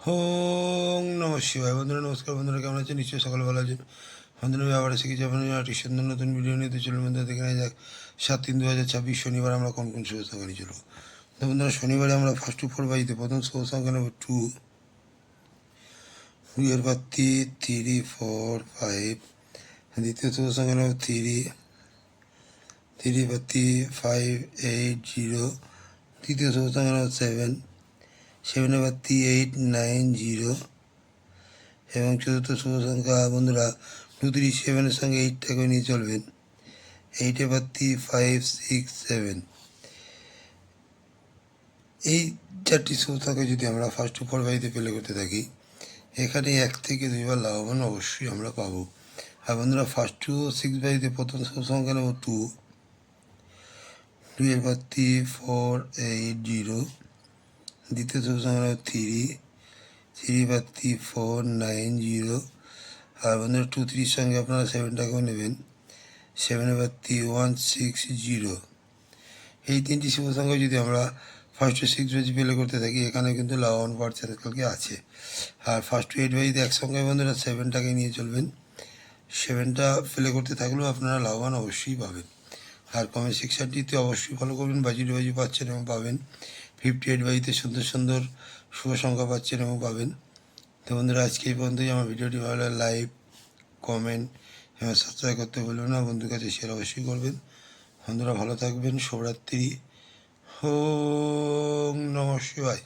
ওং নমঃ শিবায়। বন্ধুরা নমস্কার। বন্ধুরা কেমন আছেন? নিশ্চয়ই সকাল ভালো আছেন। বন্ধুরা আমি আবার এসে গেছি আপনার একটি সুন্দর নতুন ভিডিও নিয়ে। তো চলুন বন্ধুরা দেখে নেওয়া যাক 7/3/2026 শনিবার আমরা কোন কোন শুভ সংখ্যা নিয়ে চলবো। তো বন্ধুরা শনিবারে আমরা ফার্স্ট টু ফোর বাজিতে প্রথম শুভ সংখ্যা নেব 2, 2 এর পর 3, 3, 4, 5। দ্বিতীয় শুভ সংখ্যা নেব 3, 3 এর পর 3, 5, 8, 0। তৃতীয় শুভ সংখ্যা নেব 7, 7 এর পর 3, 8, 9, 0। এবং চতুর্থ শুভ সংখ্যা বন্ধুরা 2, 3, 7-এর সঙ্গে 8টাকে নিয়ে চলবেন। 8 এর পর 3, 5, 6, 7। এই চারটি শুভ সংখ্যা যদি আমরা ফার্স্ট টু ফোর বাড়িতে প্লে করতে থাকি, এখানে 1 থেকে 2 বার লাভবান অবশ্যই আমরা পাবো। আর বন্ধুরা ফার্স্ট টু 6 বাড়িতে প্রথম শুভ সংখ্যা নেব 2, 2 এর পর 3, 4, 8, 0। দ্বিতীয় শুভ সংখ্যা নেব 3, 3 এর পর 3, 4, 9, 0। আর বন্ধুরা 2, 3-র সঙ্গে আপনারা 7টাকেও নেবেন। 7 এর পর 3, 1, 6, 0। এই তিনটি শুভ সংখ্যা যদি আমরা ফার্স্ট টু 6 বাজি প্লে করতে থাকি, এখানে কিন্তু লাভবান পাওয়ার চ্যান্স কালকে আছে। আর ফার্স্ট টু 8 বাজিতে একসঙ্গে বন্ধুরা 7টাকে নিয়ে চলবেন। 7টা প্লে করতে থাকলেও আপনারা লাভবান অবশ্যই পাবেন। আর কমেন্ট সেকশনটিতে অবশ্যই ফলো করবেন। বাজি পাচ্ছেন এবং পাবেন। 58 বাজিতে সুন্দর সুন্দর শুভ সংখ্যা পাচ্ছেন এবং পাবেন। তো বন্ধুরা আজকে এই পর্যন্তই। আমার ভিডিওটি ভালো লাগে লাইক, কমেন্ট এবং সাবস্ক্রাইব করতে বলবেন না। বন্ধুর কাছে শেয়ার অবশ্যই করবেন। বন্ধুরা ভালো থাকবেন। শুভরাত্রি। ওং নমঃ শিবায়।